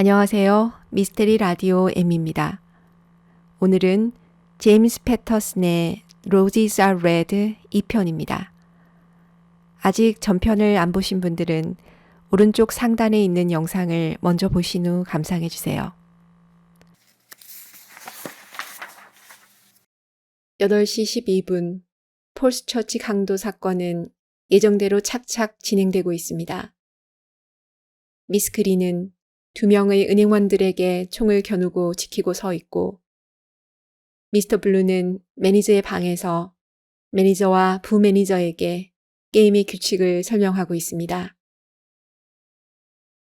안녕하세요. 미스테리 라디오 M입니다. 오늘은 제임스 패터슨의 Roses are Red 2편입니다. 아직 전편을 안 보신 분들은 오른쪽 상단에 있는 영상을 먼저 보신 후 감상해 주세요. 8시 12분 폴스처치 강도 사건은 예정대로 착착 진행되고 있습니다. 미스 그린은 2명의 은행원들에게 총을 겨누고 지키고 서 있고 미스터 블루는 매니저의 방에서 매니저와 부매니저에게 게임의 규칙을 설명하고 있습니다.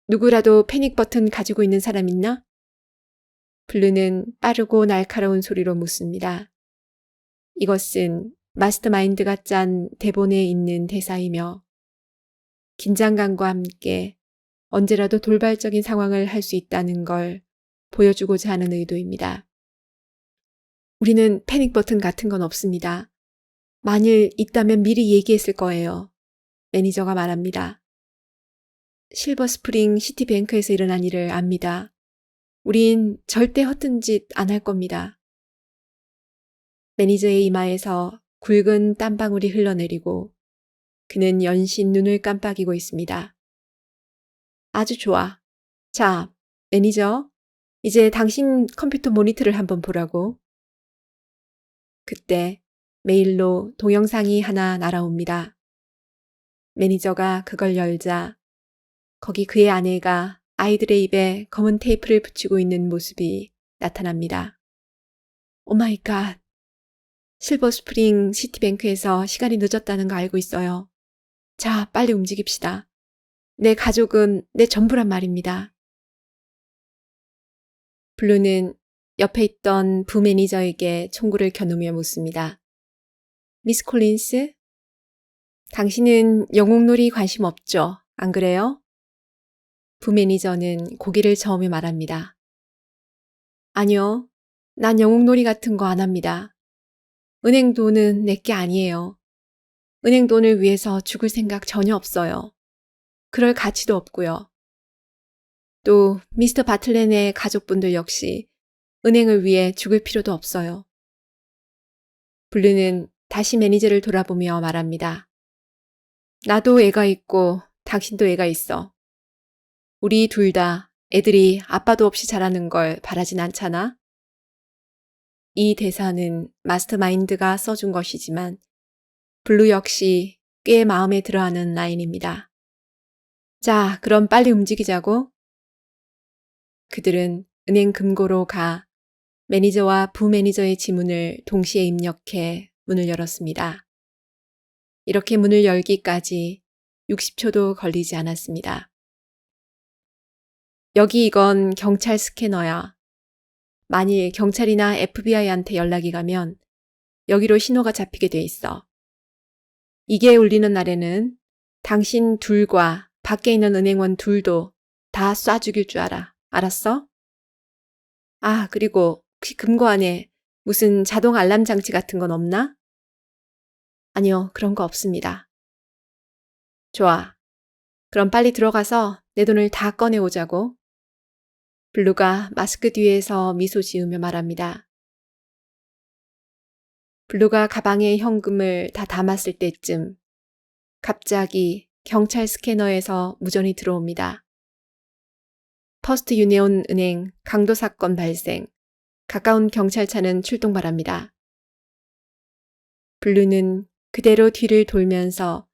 누구라도 패닉 버튼 가지고 있는 사람 있나? 블루는 빠르고 날카로운 소리로 묻습니다. 이것은 마스터마인드가 짠 대본에 있는 대사이며 긴장감과 함께 언제라도 돌발적인 상황을 할 수 있다는 걸 보여주고자 하는 의도입니다. 우리는 패닉 버튼 같은 건 없습니다. 만일 있다면 미리 얘기했을 거예요. 매니저가 말합니다. 실버스프링 시티뱅크에서 일어난 일을 압니다. 우린 절대 허튼 짓 안 할 겁니다. 매니저의 이마에서 굵은 땀방울이 흘러내리고 그는 연신 눈을 깜빡이고 있습니다. 아주 좋아. 자, 매니저, 이제 당신 컴퓨터 모니터를 한번 보라고. 그때 메일로 동영상이 하나 날아옵니다. 매니저가 그걸 열자 거기 그의 아내가 아이들의 입에 검은 테이프를 붙이고 있는 모습이 나타납니다. 오마이 갓. 실버스프링 시티뱅크에서 시간이 늦었다는 거 알고 있어요. 자, 빨리 움직입시다. 내 가족은 내 전부란 말입니다. 블루는 옆에 있던 부매니저에게 총구를 겨누며 묻습니다. 미스 콜린스? 당신은 영웅놀이 관심 없죠? 안 그래요? 부매니저는 고개를 저으며 말합니다. 아니요. 난 영웅놀이 같은 거 안 합니다. 은행 돈은 내게 아니에요. 은행 돈을 위해서 죽을 생각 전혀 없어요. 그럴 가치도 없고요. 또 미스터 바틀렌의 가족분들 역시 은행을 위해 죽을 필요도 없어요. 블루는 다시 매니저를 돌아보며 말합니다. 나도 애가 있고 당신도 애가 있어. 우리 둘 다 애들이 아빠도 없이 자라는 걸 바라진 않잖아? 이 대사는 마스터마인드가 써준 것이지만 블루 역시 꽤 마음에 들어하는 라인입니다. 자, 그럼 빨리 움직이자고. 그들은 은행 금고로 가 매니저와 부매니저의 지문을 동시에 입력해 문을 열었습니다. 이렇게 문을 열기까지 60초도 걸리지 않았습니다. 여기 이건 경찰 스캐너야. 만일 경찰이나 FBI한테 연락이 가면 여기로 신호가 잡히게 돼 있어. 이게 울리는 날에는 당신 둘과 밖에 있는 은행원 둘도 다 쏴 죽일 줄 알아. 알았어? 아, 그리고 혹시 금고 안에 무슨 자동 알람 장치 같은 건 없나? 아니요, 그런 거 없습니다. 좋아. 그럼 빨리 들어가서 내 돈을 다 꺼내오자고. 블루가 마스크 뒤에서 미소 지으며 말합니다. 블루가 가방에 현금을 다 담았을 때쯤 갑자기 경찰 스캐너에서 무전이 들어옵니다. 퍼스트 유니온 은행 강도 사건 발생. 가까운 경찰차는 출동 바랍니다. 블루는 그대로 뒤를 돌면서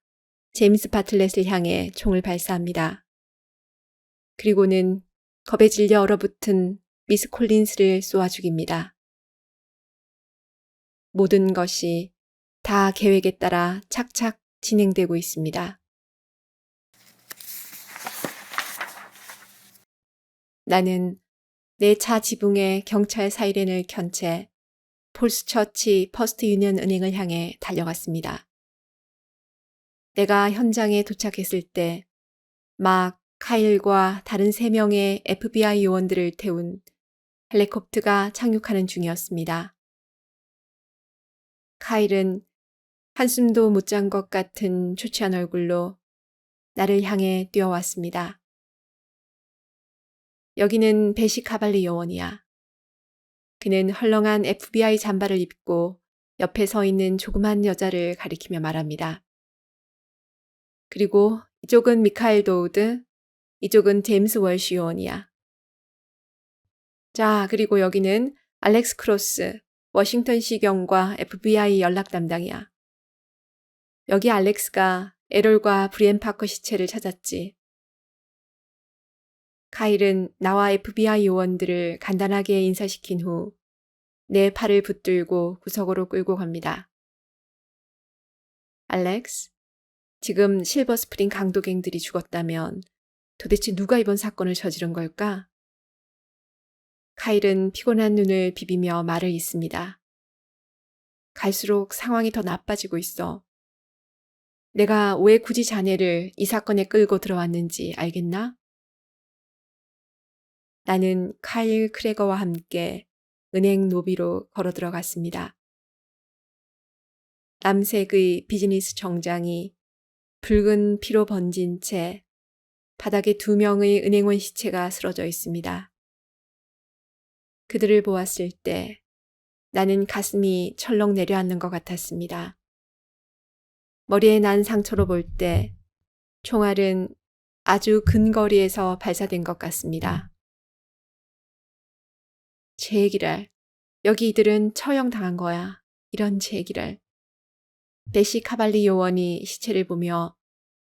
제임스 바틀렛을 향해 총을 발사합니다. 그리고는 겁에 질려 얼어붙은 미스 콜린스를 쏘아 죽입니다. 모든 것이 다 계획에 따라 착착 진행되고 있습니다. 나는 내 차 지붕에 경찰 사이렌을 켠 채 폴스처치 퍼스트 유니언 은행을 향해 달려갔습니다. 내가 현장에 도착했을 때 막 카일과 다른 3명의 FBI 요원들을 태운 헬리콥터가 착륙하는 중이었습니다. 카일은 한숨도 못 잔 것 같은 초췌한 얼굴로 나를 향해 뛰어왔습니다. 여기는 베시 카발리 요원이야. 그는 헐렁한 FBI 잠바를 입고 옆에 서 있는 조그만 여자를 가리키며 말합니다. 그리고 이쪽은 미카엘 도우드, 이쪽은 제임스 월시 요원이야. 자, 그리고 여기는 알렉스 크로스, 워싱턴시경과 FBI 연락 담당이야. 여기 알렉스가 에롤과 브리엔 파커 시체를 찾았지. 카일은 나와 FBI 요원들을 간단하게 인사시킨 후 내 팔을 붙들고 구석으로 끌고 갑니다. 알렉스, 지금 실버스프링 강도갱들이 죽었다면 도대체 누가 이번 사건을 저지른 걸까? 카일은 피곤한 눈을 비비며 말을 잇습니다. 갈수록 상황이 더 나빠지고 있어. 내가 왜 굳이 자네를 이 사건에 끌고 들어왔는지 알겠나? 나는 카일 크레거와 함께 은행 로비로 걸어 들어갔습니다. 남색의 비즈니스 정장이 붉은 피로 번진 채 바닥에 2명의 은행원 시체가 쓰러져 있습니다. 그들을 보았을 때 나는 가슴이 철렁 내려앉는 것 같았습니다. 머리에 난 상처로 볼 때 총알은 아주 근거리에서 발사된 것 같습니다. 제기랄, 여기 이들은 처형당한 거야. 이런 제기랄. 베시 카발리 요원이 시체를 보며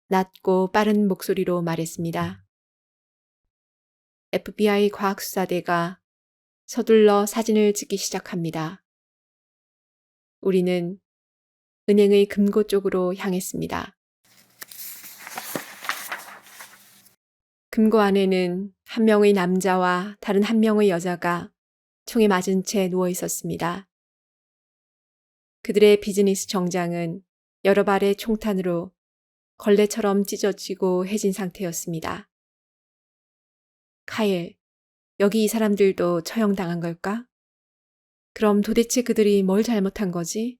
낮고 빠른 목소리로 말했습니다. FBI 과학수사대가 서둘러 사진을 찍기 시작합니다. 우리는 은행의 금고 쪽으로 향했습니다. 금고 안에는 한 명의 남자와 다른 한 명의 여자가 총에 맞은 채 누워 있었습니다. 그들의 비즈니스 정장은 여러 발의 총탄으로 걸레처럼 찢어지고 해진 상태였습니다. 카일, 여기 이 사람들도 처형당한 걸까? 그럼 도대체 그들이 뭘 잘못한 거지?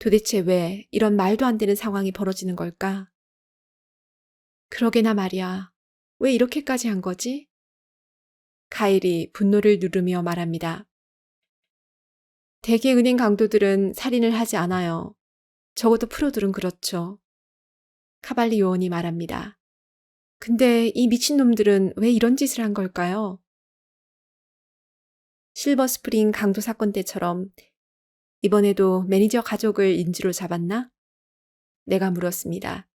도대체 왜 이런 말도 안 되는 상황이 벌어지는 걸까? 그러게나 말이야. 왜 이렇게까지 한 거지? 카일이 분노를 누르며 말합니다. 대개 은행 강도들은 살인을 하지 않아요. 적어도 프로들은 그렇죠. 카발리 요원이 말합니다. 근데 이 미친놈들은 왜 이런 짓을 한 걸까요? 실버스프링 강도 사건 때처럼 이번에도 매니저 가족을 인질로 잡았나? 내가 물었습니다.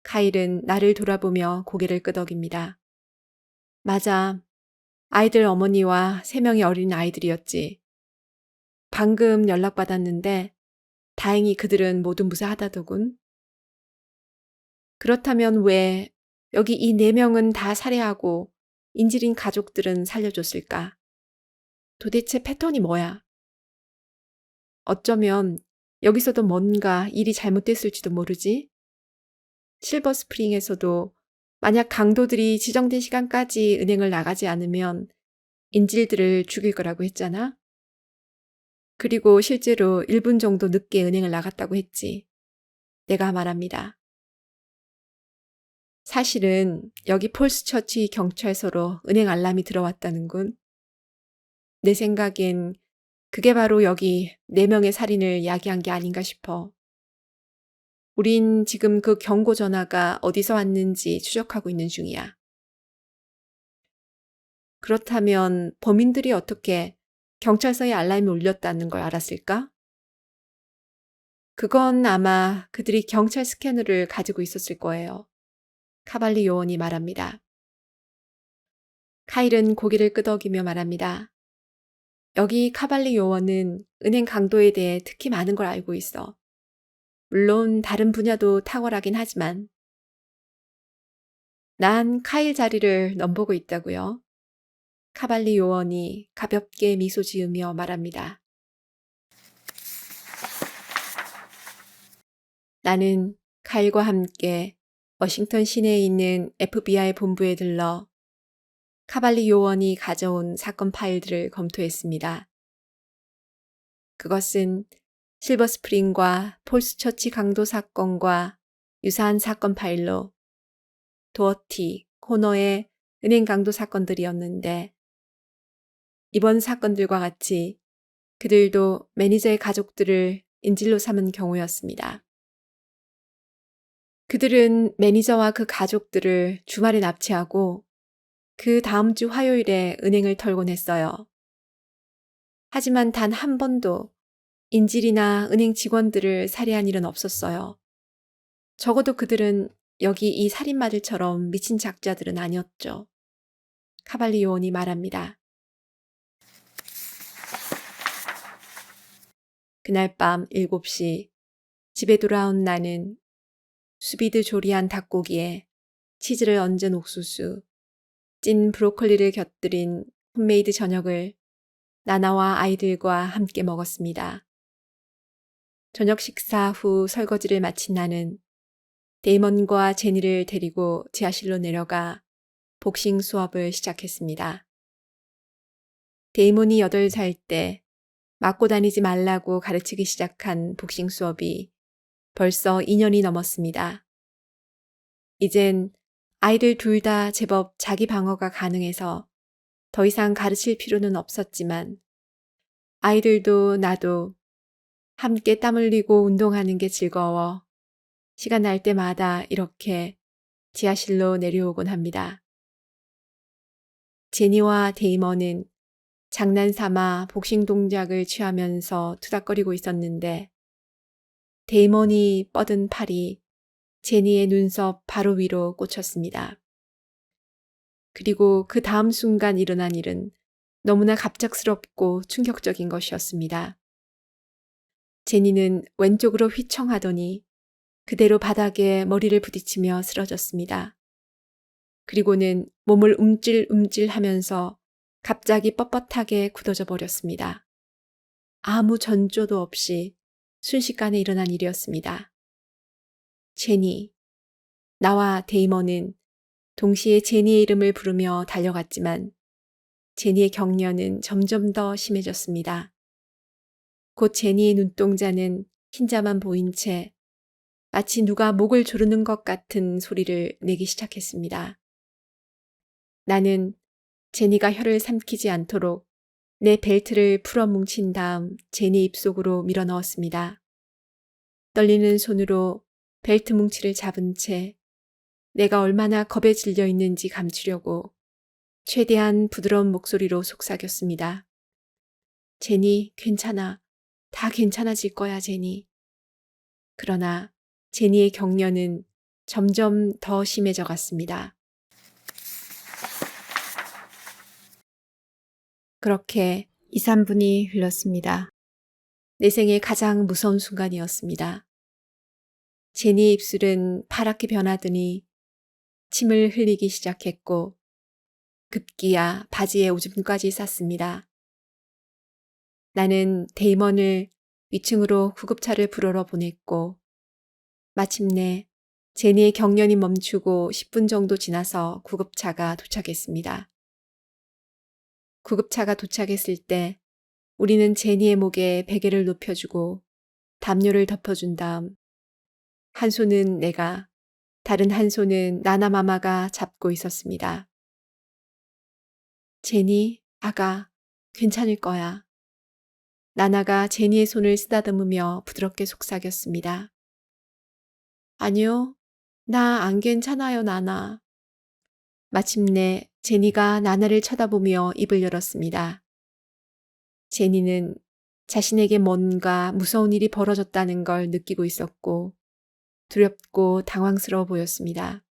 카일은 나를 돌아보며 고개를 끄덕입니다. 맞아. 아이들 어머니와 3명의 어린 아이들이었지. 방금 연락받았는데 다행히 그들은 모두 무사하다더군. 그렇다면 왜 여기 이 4명은 다 살해하고 인질인 가족들은 살려줬을까? 도대체 패턴이 뭐야? 어쩌면 여기서도 뭔가 일이 잘못됐을지도 모르지? 실버스프링에서도 만약 강도들이 지정된 시간까지 은행을 나가지 않으면 인질들을 죽일 거라고 했잖아? 그리고 실제로 1분 정도 늦게 은행을 나갔다고 했지. 내가 말합니다. 사실은 여기 폴스처치 경찰서로 은행 알람이 들어왔다는군. 내 생각엔 그게 바로 여기 4명의 살인을 야기한 게 아닌가 싶어. 우린 지금 그 경고 전화가 어디서 왔는지 추적하고 있는 중이야. 그렇다면 범인들이 어떻게 경찰서에 알람이 울렸다는 걸 알았을까? 그건 아마 그들이 경찰 스캐너를 가지고 있었을 거예요. 카발리 요원이 말합니다. 카일은 고개를 끄덕이며 말합니다. 여기 카발리 요원은 은행 강도에 대해 특히 많은 걸 알고 있어. 물론 다른 분야도 탁월하긴 하지만. 난 카일 자리를 넘보고 있다고요. 카발리 요원이 가볍게 미소 지으며 말합니다. 나는 카일과 함께 워싱턴 시내에 있는 FBI 본부에 들러 카발리 요원이 가져온 사건 파일들을 검토했습니다. 그것은 실버스프링과 폴스처치 강도 사건과 유사한 사건 파일로 도어티 코너에 은행 강도 사건들이었는데 이번 사건들과 같이 그들도 매니저의 가족들을 인질로 삼은 경우였습니다. 그들은 매니저와 그 가족들을 주말에 납치하고 그 다음 주 화요일에 은행을 털곤 했어요. 하지만 단 한 번도 인질이나 은행 직원들을 살해한 일은 없었어요. 적어도 그들은 여기 이 살인마들처럼 미친 작자들은 아니었죠. 카발리 요원이 말합니다. 그날 밤 7시 집에 돌아온 나는 수비드 조리한 닭고기에 치즈를 얹은 옥수수, 찐 브로콜리를 곁들인 홈메이드 저녁을 나나와 아이들과 함께 먹었습니다. 저녁 식사 후 설거지를 마친 나는 데이먼과 제니를 데리고 지하실로 내려가 복싱 수업을 시작했습니다. 데이먼이 8살 때 맞고 다니지 말라고 가르치기 시작한 복싱 수업이 벌써 2년이 넘었습니다. 이젠 아이들 둘 다 제법 자기 방어가 가능해서 더 이상 가르칠 필요는 없었지만 아이들도 나도 함께 땀 흘리고 운동하는 게 즐거워 시간 날 때마다 이렇게 지하실로 내려오곤 합니다. 제니와 데이먼은 장난삼아 복싱 동작을 취하면서 투닥거리고 있었는데 데이먼이 뻗은 팔이 제니의 눈썹 바로 위로 꽂혔습니다. 그리고 그 다음 순간 일어난 일은 너무나 갑작스럽고 충격적인 것이었습니다. 제니는 왼쪽으로 휘청하더니 그대로 바닥에 머리를 부딪히며 쓰러졌습니다. 그리고는 몸을 움찔움찔하면서 갑자기 뻣뻣하게 굳어져 버렸습니다. 아무 전조도 없이 순식간에 일어난 일이었습니다. 제니, 나와 데이먼은 동시에 제니의 이름을 부르며 달려갔지만 제니의 경련은 점점 더 심해졌습니다. 곧 제니의 눈동자는 흰자만 보인 채 마치 누가 목을 조르는 것 같은 소리를 내기 시작했습니다. 나는 제니가 혀를 삼키지 않도록 내 벨트를 풀어 뭉친 다음 제니 입속으로 밀어 넣었습니다. 떨리는 손으로 벨트 뭉치를 잡은 채 내가 얼마나 겁에 질려 있는지 감추려고 최대한 부드러운 목소리로 속삭였습니다. 제니, 괜찮아. 다 괜찮아질 거야, 제니. 그러나 제니의 경련은 점점 더 심해져 갔습니다. 그렇게 2, 3분이 흘렀습니다. 내 생애 가장 무서운 순간이었습니다. 제니의 입술은 파랗게 변하더니 침을 흘리기 시작했고 급기야 바지에 오줌까지 쌌습니다. 나는 데이먼을 위층으로 구급차를 부르러 보냈고 마침내 제니의 경련이 멈추고 10분 정도 지나서 구급차가 도착했습니다. 구급차가 도착했을 때 우리는 제니의 목에 베개를 눕혀주고 담요를 덮어준 다음 한 손은 내가, 다른 한 손은 나나마마가 잡고 있었습니다. 제니, 아가, 괜찮을 거야. 나나가 제니의 손을 쓰다듬으며 부드럽게 속삭였습니다. 아니요, 나 안 괜찮아요, 나나. 마침내 제니가 나나를 쳐다보며 입을 열었습니다. 제니는 자신에게 뭔가 무서운 일이 벌어졌다는 걸 느끼고 있었고 두렵고 당황스러워 보였습니다.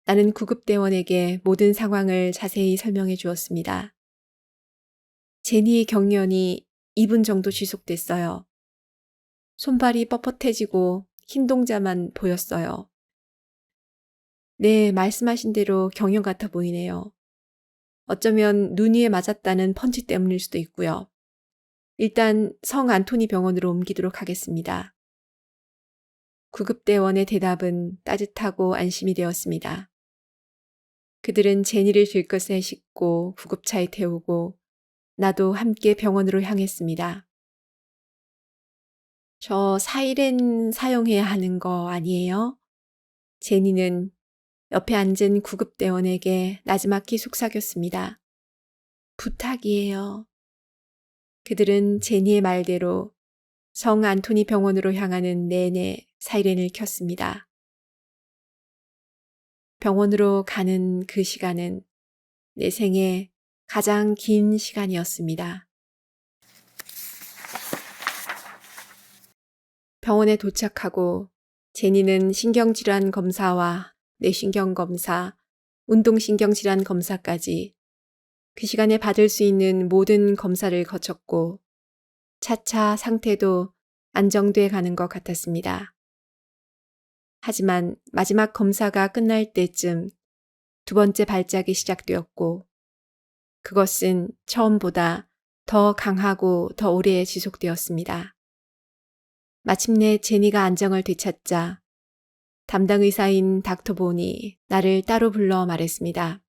나는 구급대원에게 모든 상황을 자세히 설명해 주었습니다. 제니의 경련이 2분 정도 지속됐어요. 손발이 뻣뻣해지고 흰 동자만 보였어요. 네, 말씀하신 대로 경련 같아 보이네요. 어쩌면 눈 위에 맞았다는 펀치 때문일 수도 있고요. 일단 성 안토니 병원으로 옮기도록 하겠습니다. 구급대원의 대답은 따뜻하고 안심이 되었습니다. 그들은 제니를 들것에 싣고 구급차에 태우고 나도 함께 병원으로 향했습니다. 저 사이렌 사용해야 하는 거 아니에요? 제니는 옆에 앉은 구급대원에게 나지막히 속삭였습니다. 부탁이에요. 그들은 제니의 말대로 성 안토니 병원으로 향하는 내내 사이렌을 켰습니다. 병원으로 가는 그 시간은 내 생애 가장 긴 시간이었습니다. 병원에 도착하고 제니는 신경질환 검사와 뇌신경검사, 운동신경질환 검사까지 그 시간에 받을 수 있는 모든 검사를 거쳤고 차차 상태도 안정돼 가는 것 같았습니다. 하지만 마지막 검사가 끝날 때쯤 두 번째 발작이 시작되었고 그것은 처음보다 더 강하고 더 오래 지속되었습니다. 마침내 제니가 안정을 되찾자 담당 의사인 닥터 본이 나를 따로 불러 말했습니다.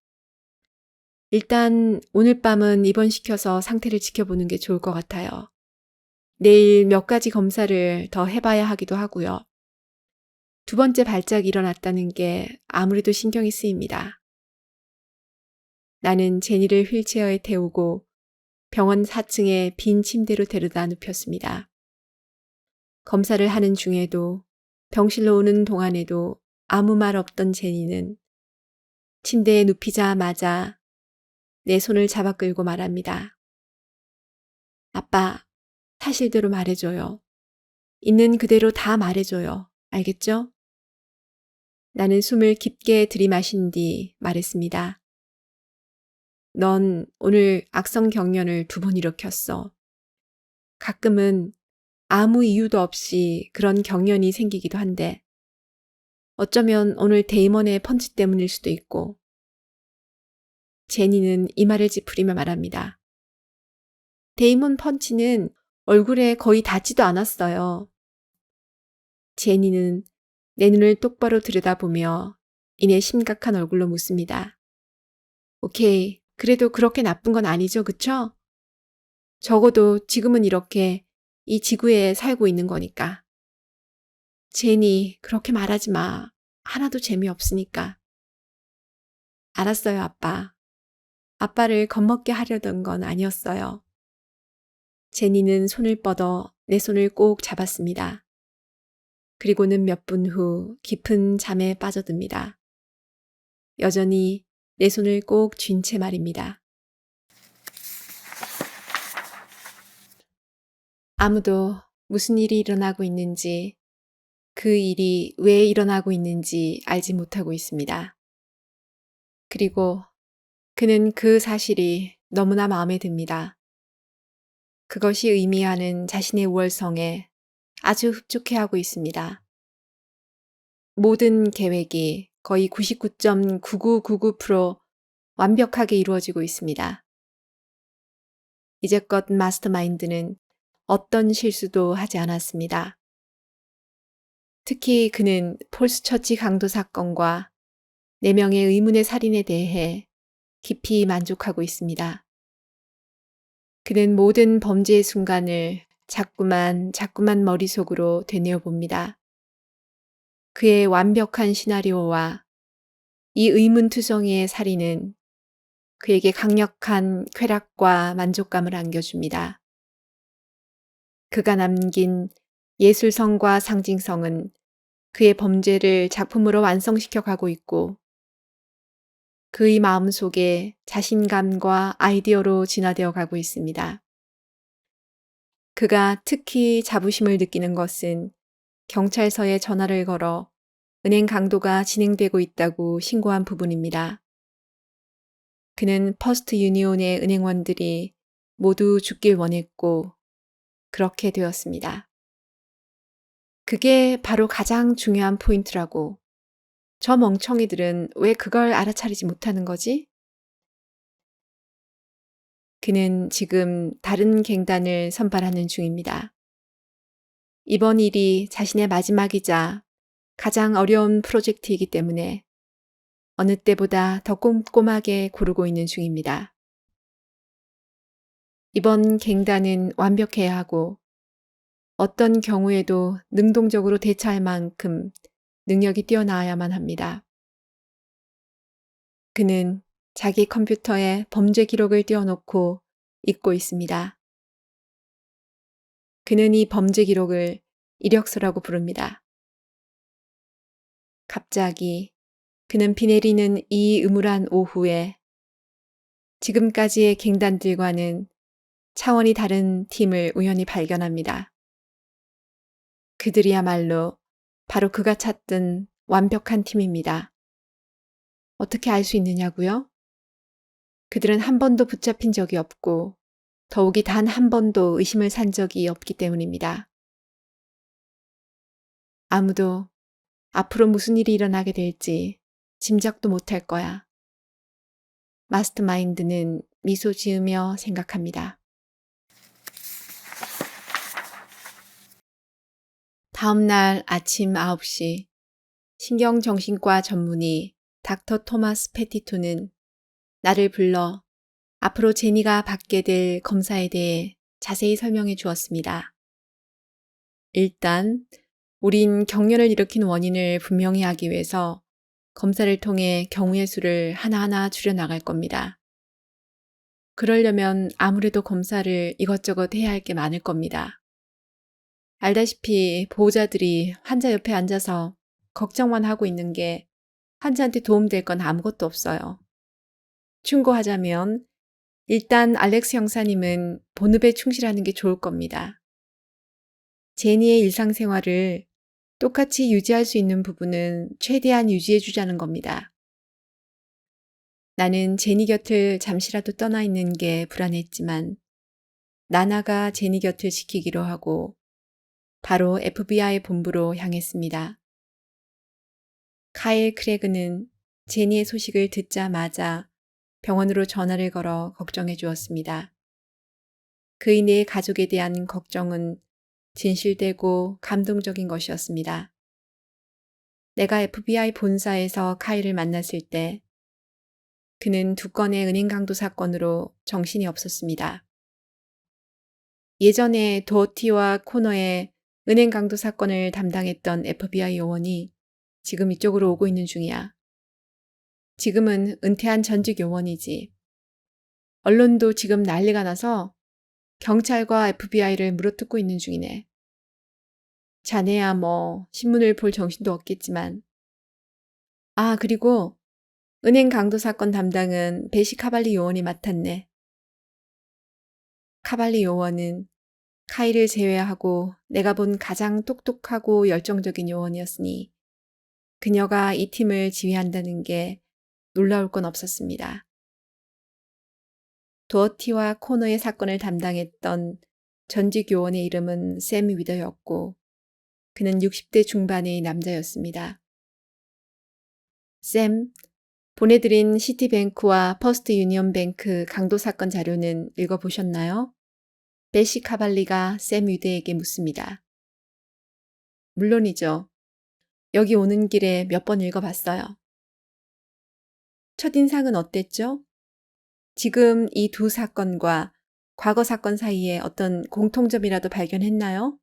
일단 오늘 밤은 입원시켜서 상태를 지켜보는 게 좋을 것 같아요. 내일 몇 가지 검사를 더 해봐야 하기도 하고요. 두 번째 발작이 일어났다는 게 아무래도 신경이 쓰입니다. 나는 제니를 휠체어에 태우고 병원 4층의 빈 침대로 데려다 눕혔습니다. 검사를 하는 중에도 병실로 오는 동안에도 아무 말 없던 제니는 침대에 눕히자마자 내 손을 잡아 끌고 말합니다. 아빠, 사실대로 말해줘요. 있는 그대로 다 말해줘요. 알겠죠? 나는 숨을 깊게 들이마신 뒤 말했습니다. 넌 오늘 악성 경련을 2번 일으켰어. 가끔은 아무 이유도 없이 그런 경련이 생기기도 한데 어쩌면 오늘 데이먼의 펀치 때문일 수도 있고. 제니는 이마를 찌푸리며 말합니다. 데이먼 펀치는 얼굴에 거의 닿지도 않았어요. 제니는 내 눈을 똑바로 들여다보며 이내 심각한 얼굴로 묻습니다. 오케이, 그래도 그렇게 나쁜 건 아니죠, 그쵸? 적어도 지금은 이렇게 이 지구에 살고 있는 거니까. 제니, 그렇게 말하지 마. 하나도 재미없으니까. 알았어요, 아빠. 아빠를 겁먹게 하려던 건 아니었어요. 제니는 손을 뻗어 내 손을 꼭 잡았습니다. 그리고는 몇 분 후 깊은 잠에 빠져듭니다. 여전히 내 손을 꼭 쥔 채 말입니다. 아무도 무슨 일이 일어나고 있는지, 그 일이 왜 일어나고 있는지 알지 못하고 있습니다. 그리고 그는 그 사실이 너무나 마음에 듭니다. 그것이 의미하는 자신의 우월성에 아주 흡족해하고 있습니다. 모든 계획이 거의 99.9999% 완벽하게 이루어지고 있습니다. 이제껏 마스터마인드는 어떤 실수도 하지 않았습니다. 특히 그는 폴스처치 강도 사건과 4명의 의문의 살인에 대해 깊이 만족하고 있습니다. 그는 모든 범죄의 순간을 자꾸만 머릿속으로 되뇌어 봅니다. 그의 완벽한 시나리오와 이 의문투성이의 살인은 그에게 강력한 쾌락과 만족감을 안겨줍니다. 그가 남긴 예술성과 상징성은 그의 범죄를 작품으로 완성시켜 가고 있고 그의 마음속에 자신감과 아이디어로 진화되어 가고 있습니다. 그가 특히 자부심을 느끼는 것은 경찰서에 전화를 걸어 은행 강도가 진행되고 있다고 신고한 부분입니다. 그는 퍼스트 유니온의 은행원들이 모두 죽길 원했고 그렇게 되었습니다. 그게 바로 가장 중요한 포인트라고. 저 멍청이들은 왜 그걸 알아차리지 못하는 거지? 그는 지금 다른 갱단을 선발하는 중입니다. 이번 일이 자신의 마지막이자 가장 어려운 프로젝트이기 때문에 어느 때보다 더 꼼꼼하게 고르고 있는 중입니다. 이번 갱단은 완벽해야 하고 어떤 경우에도 능동적으로 대처할 만큼 능력이 뛰어나야만 합니다. 그는 자기 컴퓨터에 범죄 기록을 띄워놓고 읽고 있습니다. 그는 이 범죄 기록을 이력서라고 부릅니다. 갑자기 그는 비 내리는 이 음울한 오후에 지금까지의 갱단들과는 차원이 다른 팀을 우연히 발견합니다. 그들이야말로 바로 그가 찾던 완벽한 팀입니다. 어떻게 알 수 있느냐고요? 그들은 한 번도 붙잡힌 적이 없고 더욱이 단 한 번도 의심을 산 적이 없기 때문입니다. 아무도 앞으로 무슨 일이 일어나게 될지 짐작도 못할 거야. 마스터마인드는 미소 지으며 생각합니다. 다음 날 아침 9시 신경정신과 전문의 닥터 토마스 패티토는 나를 불러 앞으로 제니가 받게 될 검사에 대해 자세히 설명해 주었습니다. 일단 우린 경련을 일으킨 원인을 분명히 하기 위해서 검사를 통해 경우의 수를 하나하나 줄여나갈 겁니다. 그러려면 아무래도 검사를 이것저것 해야 할 게 많을 겁니다. 알다시피 보호자들이 환자 옆에 앉아서 걱정만 하고 있는 게 환자한테 도움될 건 아무것도 없어요. 충고하자면 일단 알렉스 형사님은 본업에 충실하는 게 좋을 겁니다. 제니의 일상생활을 똑같이 유지할 수 있는 부분은 최대한 유지해주자는 겁니다. 나는 제니 곁을 잠시라도 떠나 있는 게 불안했지만 나나가 제니 곁을 지키기로 하고 바로 FBI 본부로 향했습니다. 카일 크레그는 제니의 소식을 듣자마자 병원으로 전화를 걸어 걱정해 주었습니다. 그이네 가족에 대한 걱정은 진실되고 감동적인 것이었습니다. 내가 FBI 본사에서 카일을 만났을 때 그는 2건의 은행 강도 사건으로 정신이 없었습니다. 예전에 도어티와 코너의 은행 강도 사건을 담당했던 FBI 요원이 지금 이쪽으로 오고 있는 중이야. 지금은 은퇴한 전직 요원이지. 언론도 지금 난리가 나서 경찰과 FBI를 물어뜯고 있는 중이네. 자네야 뭐 신문을 볼 정신도 없겠지만. 아, 그리고 은행 강도 사건 담당은 베시 카발리 요원이 맡았네. 카발리 요원은 카이를 제외하고 내가 본 가장 똑똑하고 열정적인 요원이었으니 그녀가 이 팀을 지휘한다는 게 놀라울 건 없었습니다. 도어티와 코너의 사건을 담당했던 전직 요원의 이름은 샘 위더였고 그는 60대 중반의 남자였습니다. 샘, 보내드린 시티뱅크와 퍼스트 유니언뱅크 강도 사건 자료는 읽어보셨나요? 베시 카발리가 샘 위더에게 묻습니다. 물론이죠. 여기 오는 길에 몇 번 읽어봤어요. 첫인상은 어땠죠? 지금 이 두 사건과 과거 사건 사이에 어떤 공통점이라도 발견했나요?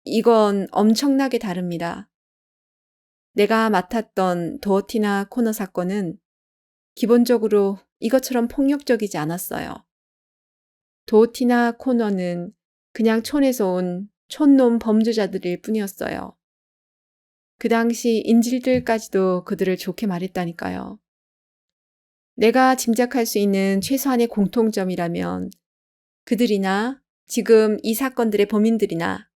이건 엄청나게 다릅니다. 내가 맡았던 도어티나 코너 사건은 기본적으로 이것처럼 폭력적이지 않았어요. 도어티나 코너는 그냥 촌에서 온 촌놈 범죄자들일 뿐이었어요. 그 당시 인질들까지도 그들을 좋게 말했다니까요. 내가 짐작할 수 있는 최소한의 공통점이라면 그들이나 지금 이 사건들의 범인들이나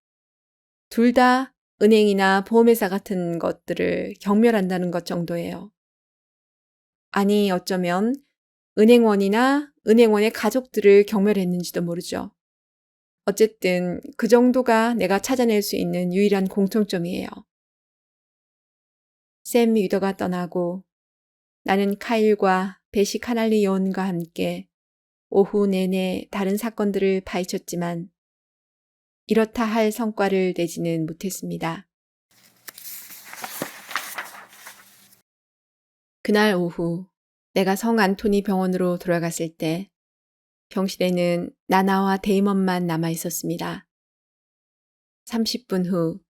둘 다 은행이나 보험회사 같은 것들을 경멸한다는 것 정도예요. 아니 어쩌면 은행원이나 은행원의 가족들을 경멸했는지도 모르죠. 어쨌든 그 정도가 내가 찾아낼 수 있는 유일한 공통점이에요. 샘 위더가 떠나고 나는 카일과 베시 카날리 요원과 함께 오후 내내 다른 사건들을 파헤쳤지만 이렇다 할 성과를 내지는 못했습니다. 그날 오후 내가 성 안토니 병원으로 돌아갔을 때 병실에는 나나와 데이먼만 남아 있었습니다. 30분 후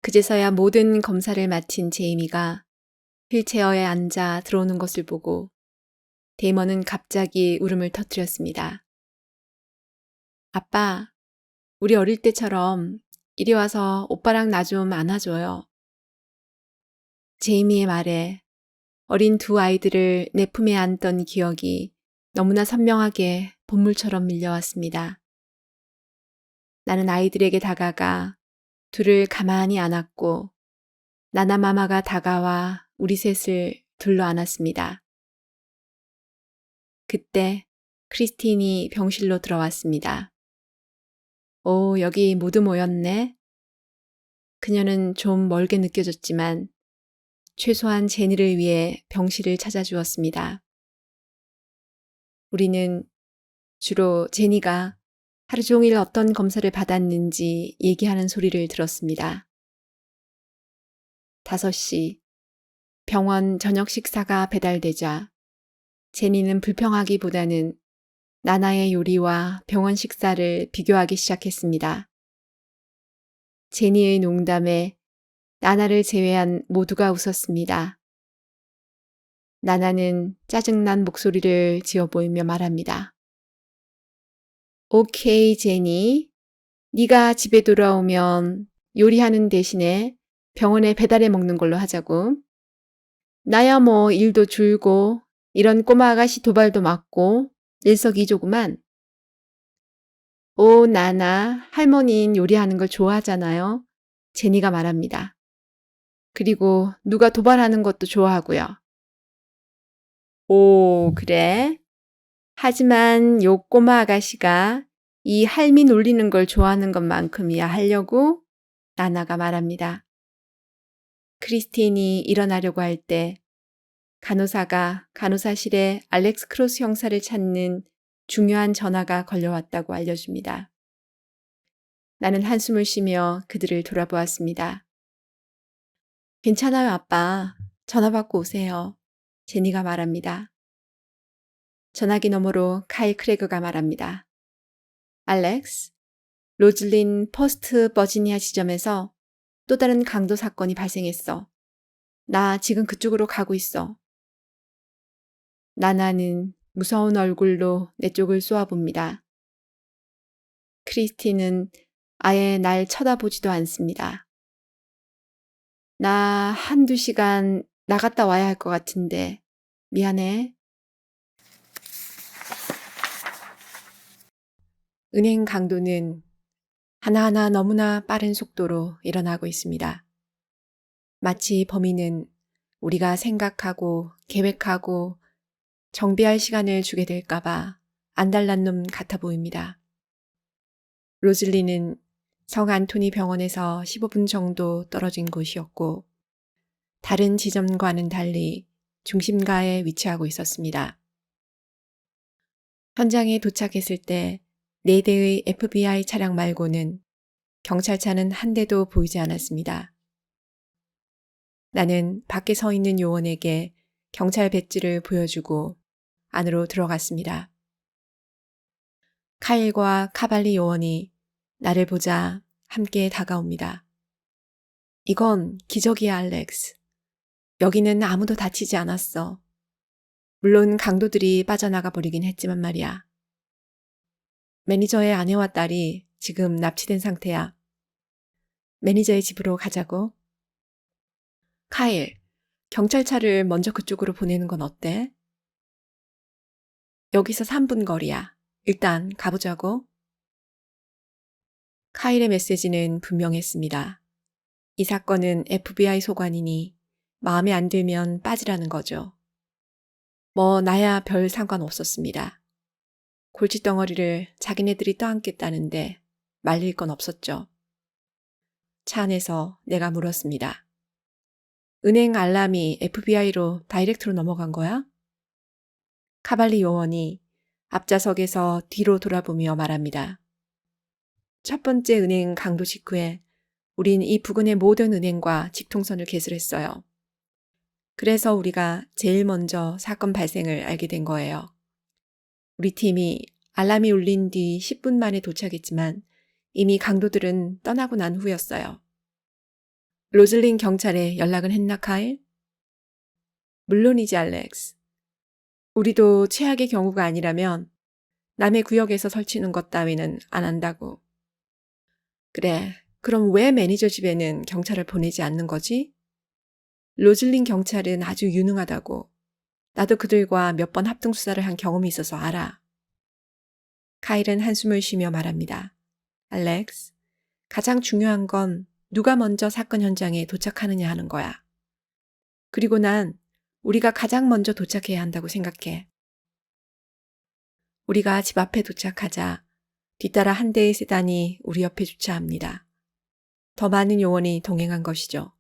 그제서야 모든 검사를 마친 제이미가 휠체어에 앉아 들어오는 것을 보고 데이먼은 갑자기 울음을 터뜨렸습니다. 아빠, 우리 어릴 때처럼 이리 와서 오빠랑 나 좀 안아줘요. 제이미의 말에 어린 두 아이들을 내 품에 안던 기억이 너무나 선명하게 본물처럼 밀려왔습니다. 나는 아이들에게 다가가 둘을 가만히 안았고 나나마마가 다가와 우리 셋을 둘러 안았습니다. 그때 크리스틴이 병실로 들어왔습니다. 오, 여기 모두 모였네. 그녀는 좀 멀게 느껴졌지만 최소한 제니를 위해 병실을 찾아주었습니다. 우리는 주로 제니가 하루 종일 어떤 검사를 받았는지 얘기하는 소리를 들었습니다. 5시 병원 저녁 식사가 배달되자 제니는 불평하기보다는 나나의 요리와 병원 식사를 비교하기 시작했습니다. 제니의 농담에 나나를 제외한 모두가 웃었습니다. 나나는 짜증난 목소리를 지어 보이며 말합니다. 오케이, 제니. 네가 집에 돌아오면 요리하는 대신에 병원에 배달해 먹는 걸로 하자고. 나야 뭐 일도 줄고 이런 꼬마 아가씨 도발도 맞고 일석이조구만. 오, 나나, 할머니는 요리하는 걸 좋아하잖아요. 제니가 말합니다. 그리고 누가 도발하는 것도 좋아하고요. 오, 그래? 하지만 요 꼬마 아가씨가 이 할미 놀리는 걸 좋아하는 것만큼이야 하려고? 나나가 말합니다. 크리스틴이 일어나려고 할 때 간호사가 간호사실에 알렉스 크로스 형사를 찾는 중요한 전화가 걸려왔다고 알려줍니다. 나는 한숨을 쉬며 그들을 돌아보았습니다. 괜찮아요, 아빠. 전화 받고 오세요. 제니가 말합니다. 전화기 너머로 카일 크레그가 말합니다. 알렉스, 로즐린 퍼스트 버지니아 지점에서 또 다른 강도 사건이 발생했어. 나 지금 그쪽으로 가고 있어. 나나는 무서운 얼굴로 내 쪽을 쏘아봅니다. 크리스티는 아예 날 쳐다보지도 않습니다. 나 1~2시간 나갔다 와야 할 것 같은데 미안해. 은행 강도는 하나하나 너무나 빠른 속도로 일어나고 있습니다. 마치 범인은 우리가 생각하고 계획하고 정비할 시간을 주게 될까봐 안달난 놈 같아 보입니다. 로즐리는 성 안토니 병원에서 15분 정도 떨어진 곳이었고 다른 지점과는 달리 중심가에 위치하고 있었습니다. 현장에 도착했을 때 4대의 FBI 차량 말고는 경찰차는 한 대도 보이지 않았습니다. 나는 밖에 서 있는 요원에게 경찰 배지를 보여주고 안으로 들어갔습니다. 카일과 카발리 요원이 나를 보자 함께 다가옵니다. 이건 기적이야, 알렉스. 여기는 아무도 다치지 않았어. 물론 강도들이 빠져나가 버리긴 했지만 말이야. 매니저의 아내와 딸이 지금 납치된 상태야. 매니저의 집으로 가자고. 카일, 경찰차를 먼저 그쪽으로 보내는 건 어때? 여기서 3분 거리야. 일단 가보자고. 카일의 메시지는 분명했습니다. 이 사건은 FBI 소관이니 마음에 안 들면 빠지라는 거죠. 뭐 나야 별 상관없었습니다. 골칫덩어리를 자기네들이 떠안겠다는데 말릴 건 없었죠. 차 안에서 내가 물었습니다. 은행 알람이 FBI로 다이렉트로 넘어간 거야? 카발리 요원이 앞좌석에서 뒤로 돌아보며 말합니다. 첫 번째 은행 강도 직후에 우린 이 부근의 모든 은행과 직통선을 개설했어요. 그래서 우리가 제일 먼저 사건 발생을 알게 된 거예요. 우리 팀이 알람이 울린 뒤 10분 만에 도착했지만 이미 강도들은 떠나고 난 후였어요. 로즐린 경찰에 연락은 했나, 카일? 물론이지, 알렉스. 우리도 최악의 경우가 아니라면 남의 구역에서 설치는 것 따위는 안 한다고. 그래, 그럼 왜 매니저 집에는 경찰을 보내지 않는 거지? 로즐린 경찰은 아주 유능하다고. 나도 그들과 몇 번 합동 수사를 한 경험이 있어서 알아. 카일은 한숨을 쉬며 말합니다. 알렉스, 가장 중요한 건 누가 먼저 사건 현장에 도착하느냐 하는 거야. 그리고 난 우리가 가장 먼저 도착해야 한다고 생각해. 우리가 집 앞에 도착하자 뒤따라 한 대의 세단이 우리 옆에 주차합니다. 더 많은 요원이 동행한 것이죠.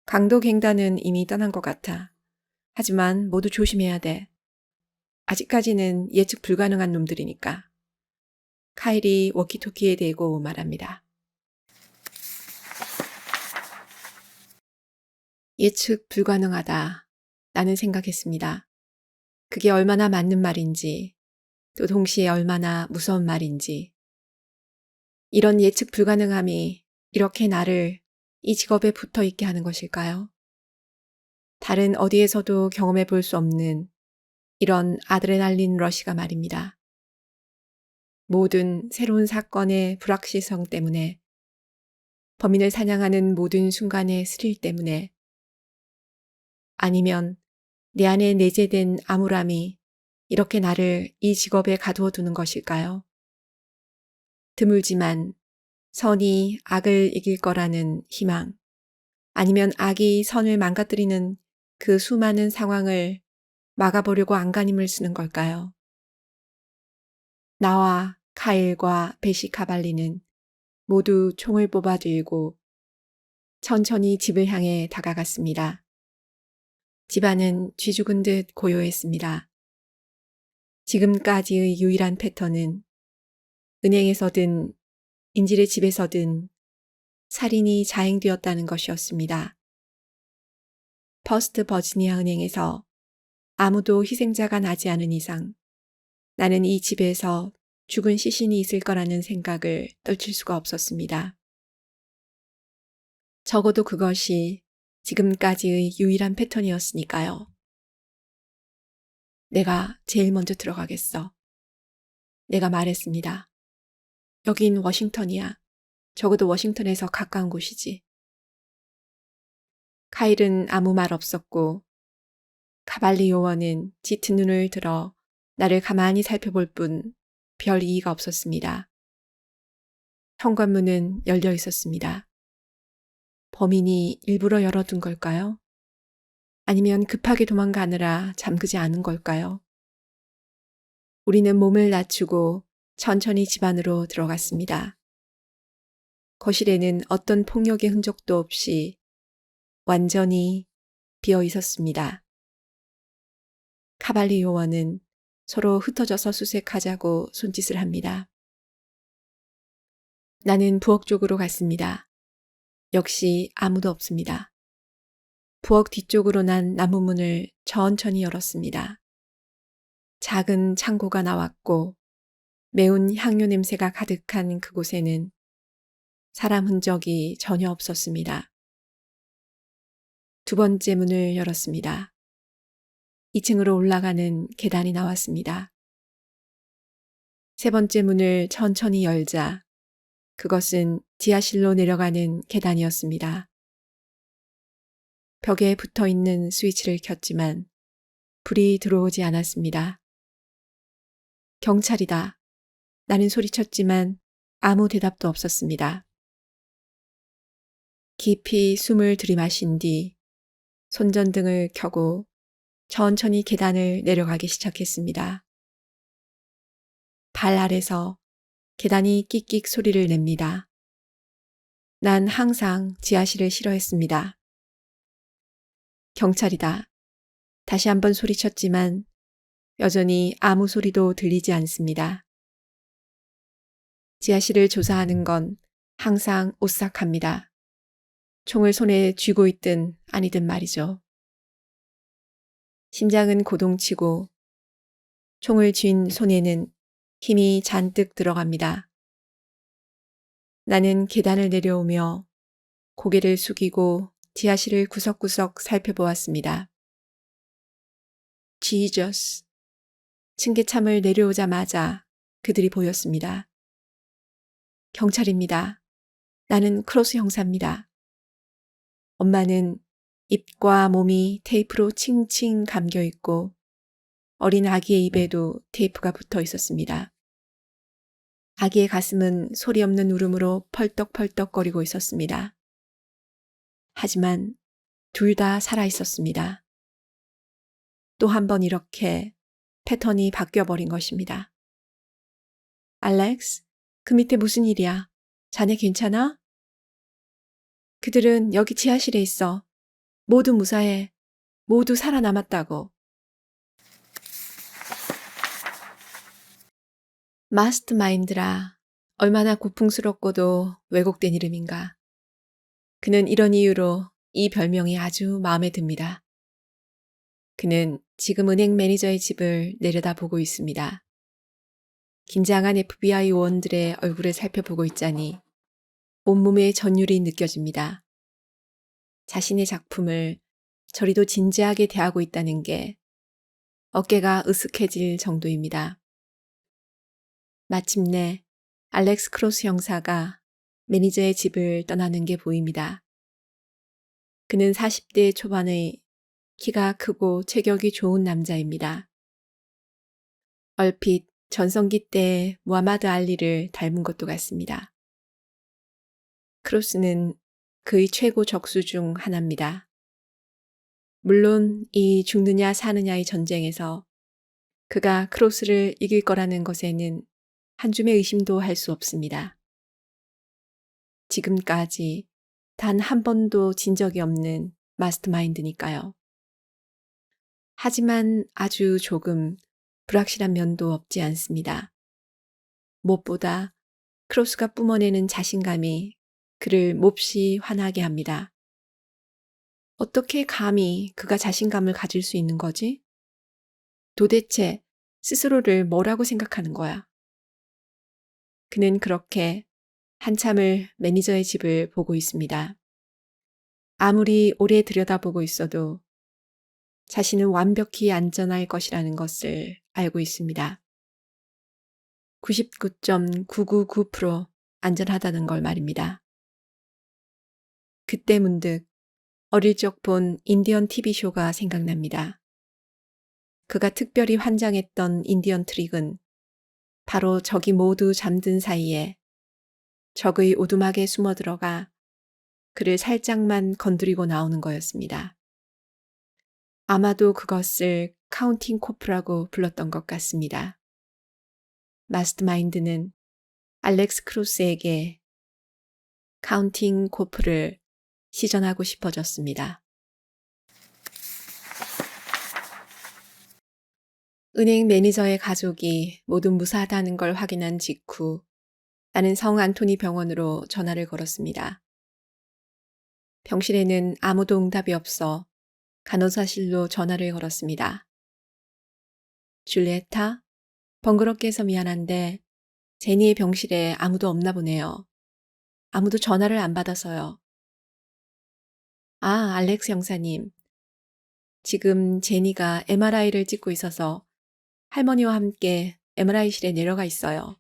강도갱단은 이미 떠난 것 같아. 하지만 모두 조심해야 돼. 아직까지는 예측 불가능한 놈들이니까. 카일이 워키토키에 대고 말합니다. 예측 불가능하다. 나는 생각했습니다. 그게 얼마나 맞는 말인지, 또 동시에 얼마나 무서운 말인지. 이런 예측 불가능함이 이렇게 나를 이 직업에 붙어 있게 하는 것일까요? 다른 어디에서도 경험해 볼 수 없는 이런 아드레날린 러시가 말입니다. 모든 새로운 사건의 불확실성 때문에, 범인을 사냥하는 모든 순간의 스릴 때문에, 아니면 내 안에 내재된 암울함이 이렇게 나를 이 직업에 가두어 두는 것일까요? 드물지만 선이 악을 이길 거라는 희망, 아니면 악이 선을 망가뜨리는 그 수많은 상황을 막아보려고 안간힘을 쓰는 걸까요? 나와 카일과 베시 카발리는 모두 총을 뽑아 들고 천천히 집을 향해 다가갔습니다. 집안은 쥐죽은 듯 고요했습니다. 지금까지의 유일한 패턴은 은행에서든 인질의 집에서든 살인이 자행되었다는 것이었습니다. 퍼스트 버지니아 은행에서 아무도 희생자가 나지 않은 이상 나는 이 집에서 죽은 시신이 있을 거라는 생각을 떨칠 수가 없었습니다. 적어도 그것이 지금까지의 유일한 패턴이었으니까요. 내가 제일 먼저 들어가겠어. 내가 말했습니다. 여긴 워싱턴이야. 적어도 워싱턴에서 가까운 곳이지. 카일은 아무 말 없었고 카발리 요원은 짙은 눈을 들어 나를 가만히 살펴볼 뿐 별 이의가 없었습니다. 현관문은 열려 있었습니다. 범인이 일부러 열어둔 걸까요? 아니면 급하게 도망가느라 잠그지 않은 걸까요? 우리는 몸을 낮추고 천천히 집 안으로 들어갔습니다. 거실에는 어떤 폭력의 흔적도 없이 완전히 비어 있었습니다. 카발리 요원은 서로 흩어져서 수색하자고 손짓을 합니다. 나는 부엌 쪽으로 갔습니다. 역시 아무도 없습니다. 부엌 뒤쪽으로 난 나무 문을 천천히 열었습니다. 작은 창고가 나왔고 매운 향료 냄새가 가득한 그곳에는 사람 흔적이 전혀 없었습니다. 두 번째 문을 열었습니다. 2층으로 올라가는 계단이 나왔습니다. 세 번째 문을 천천히 열자 그것은 지하실로 내려가는 계단이었습니다. 벽에 붙어 있는 스위치를 켰지만 불이 들어오지 않았습니다. 경찰이다. 나는 소리쳤지만 아무 대답도 없었습니다. 깊이 숨을 들이마신 뒤 손전등을 켜고 천천히 계단을 내려가기 시작했습니다. 발 아래서 계단이 끽끽 소리를 냅니다. 난 항상 지하실을 싫어했습니다. 경찰이다. 다시 한번 소리쳤지만 여전히 아무 소리도 들리지 않습니다. 지하실을 조사하는 건 항상 오싹합니다. 총을 손에 쥐고 있든 아니든 말이죠. 심장은 고동치고 총을 쥔 손에는 힘이 잔뜩 들어갑니다. 나는 계단을 내려오며 고개를 숙이고 지하실을 구석구석 살펴보았습니다. 지저스. 층계참을 내려오자마자 그들이 보였습니다. 경찰입니다. 나는 크로스 형사입니다. 엄마는 입과 몸이 테이프로 칭칭 감겨 있고 어린 아기의 입에도 테이프가 붙어 있었습니다. 아기의 가슴은 소리 없는 울음으로 펄떡펄떡거리고 있었습니다. 하지만 둘 다 살아 있었습니다. 또 한 번 이렇게 패턴이 바뀌어버린 것입니다. 알렉스, 그 밑에 무슨 일이야? 자네 괜찮아? 그들은 여기 지하실에 있어. 모두 무사해. 모두 살아남았다고. 마스터마인드라. 얼마나 고풍스럽고도 왜곡된 이름인가. 그는 이런 이유로 이 별명이 아주 마음에 듭니다. 그는 지금 은행 매니저의 집을 내려다보고 있습니다. 긴장한 FBI 요원들의 얼굴을 살펴보고 있자니 온몸의 전율이 느껴집니다. 자신의 작품을 저리도 진지하게 대하고 있다는 게 어깨가 으쓱해질 정도입니다. 마침내 알렉스 크로스 형사가 매니저의 집을 떠나는 게 보입니다. 그는 40대 초반의 키가 크고 체격이 좋은 남자입니다. 얼핏 전성기 때 무하마드 알리를 닮은 것도 같습니다. 크로스는 그의 최고 적수 중 하나입니다. 물론 이 죽느냐 사느냐의 전쟁에서 그가 크로스를 이길 거라는 것에는 한 줌의 의심도 할 수 없습니다. 지금까지 단 한 번도 진 적이 없는 마스터마인드니까요. 하지만 아주 조금 불확실한 면도 없지 않습니다. 무엇보다 크로스가 뿜어내는 자신감이 그를 몹시 화나게 합니다. 어떻게 감히 그가 자신감을 가질 수 있는 거지? 도대체 스스로를 뭐라고 생각하는 거야? 그는 그렇게 한참을 매니저의 집을 보고 있습니다. 아무리 오래 들여다보고 있어도 자신은 완벽히 안전할 것이라는 것을 알고 있습니다. 99.999% 안전하다는 걸 말입니다. 그때 문득 어릴 적 본 인디언 TV쇼가 생각납니다. 그가 특별히 환장했던 인디언 트릭은 바로 적이 모두 잠든 사이에 적의 오두막에 숨어 들어가 그를 살짝만 건드리고 나오는 거였습니다. 아마도 그것을 카운팅 코프라고 불렀던 것 같습니다. 마스터마인드는 알렉스 크로스에게 카운팅 코프를 시전하고 싶어졌습니다. 은행 매니저의 가족이 모두 무사하다는 걸 확인한 직후 나는 성 안토니 병원으로 전화를 걸었습니다. 병실에는 아무도 응답이 없어 간호사실로 전화를 걸었습니다. 줄리에타, 번거롭게 해서 미안한데 제니의 병실에 아무도 없나 보네요. 아무도 전화를 안 받아서요. 아, 알렉스 형사님. 지금 제니가 MRI를 찍고 있어서 할머니와 함께 MRI실에 내려가 있어요.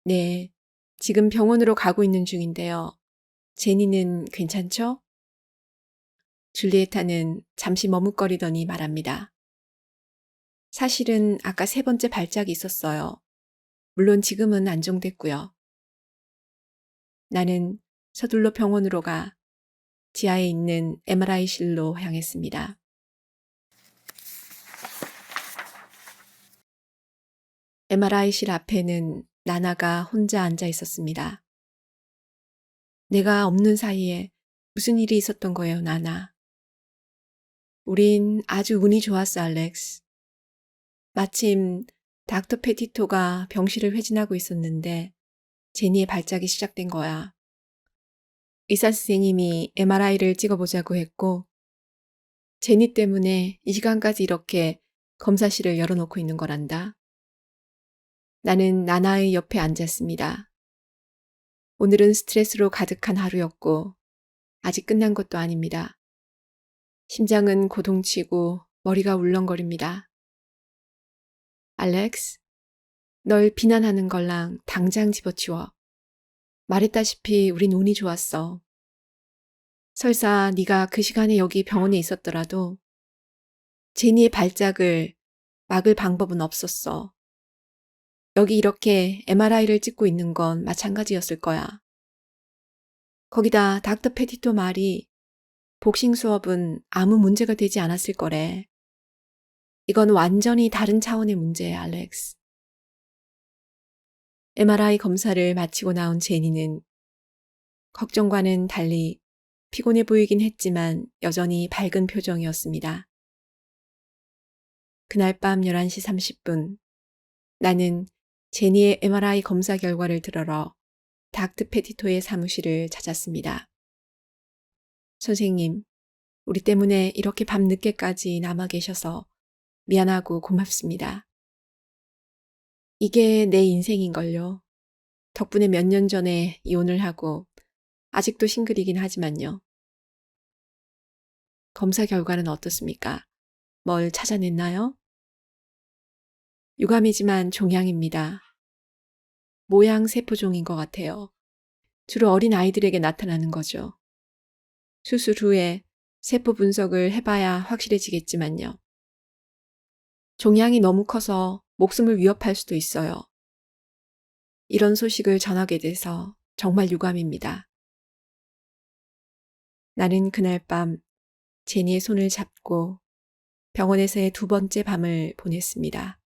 네, 지금 병원으로 가고 있는 중인데요. 제니는 괜찮죠? 줄리에타는 잠시 머뭇거리더니 말합니다. 사실은 아까 세 번째 발작이 있었어요. 물론 지금은 안정됐고요. 나는 서둘러 병원으로 가 지하에 있는 MRI실로 향했습니다. MRI실 앞에는 나나가 혼자 앉아 있었습니다. 내가 없는 사이에 무슨 일이 있었던 거예요, 나나. 우린 아주 운이 좋았어, 알렉스. 마침 닥터 페티토가 병실을 회진하고 있었는데 제니의 발작이 시작된 거야. 의사 선생님이 MRI를 찍어보자고 했고 제니 때문에 이 시간까지 이렇게 검사실을 열어놓고 있는 거란다. 나는 나나의 옆에 앉았습니다. 오늘은 스트레스로 가득한 하루였고 아직 끝난 것도 아닙니다. 심장은 고동치고 머리가 울렁거립니다. 알렉스, 널 비난하는 걸랑 당장 집어치워. 말했다시피 우린 운이 좋았어. 설사 네가 그 시간에 여기 병원에 있었더라도 제니의 발작을 막을 방법은 없었어. 여기 이렇게 MRI를 찍고 있는 건 마찬가지였을 거야. 거기다 닥터 페티토 말이 복싱 수업은 아무 문제가 되지 않았을 거래. 이건 완전히 다른 차원의 문제야, 알렉스. MRI 검사를 마치고 나온 제니는 걱정과는 달리 피곤해 보이긴 했지만 여전히 밝은 표정이었습니다. 그날 밤 11시 30분, 나는 제니의 MRI 검사 결과를 들으러 닥터 페티토의 사무실을 찾았습니다. 선생님, 우리 때문에 이렇게 밤늦게까지 남아 계셔서 미안하고 고맙습니다. 이게 내 인생인걸요. 덕분에 몇 년 전에 이혼을 하고 아직도 싱글이긴 하지만요. 검사 결과는 어떻습니까? 뭘 찾아냈나요? 유감이지만 종양입니다. 모양 세포종인 것 같아요. 주로 어린 아이들에게 나타나는 거죠. 수술 후에 세포 분석을 해봐야 확실해지겠지만요. 종양이 너무 커서 목숨을 위협할 수도 있어요. 이런 소식을 전하게 돼서 정말 유감입니다. 나는 그날 밤 제니의 손을 잡고 병원에서의 두 번째 밤을 보냈습니다.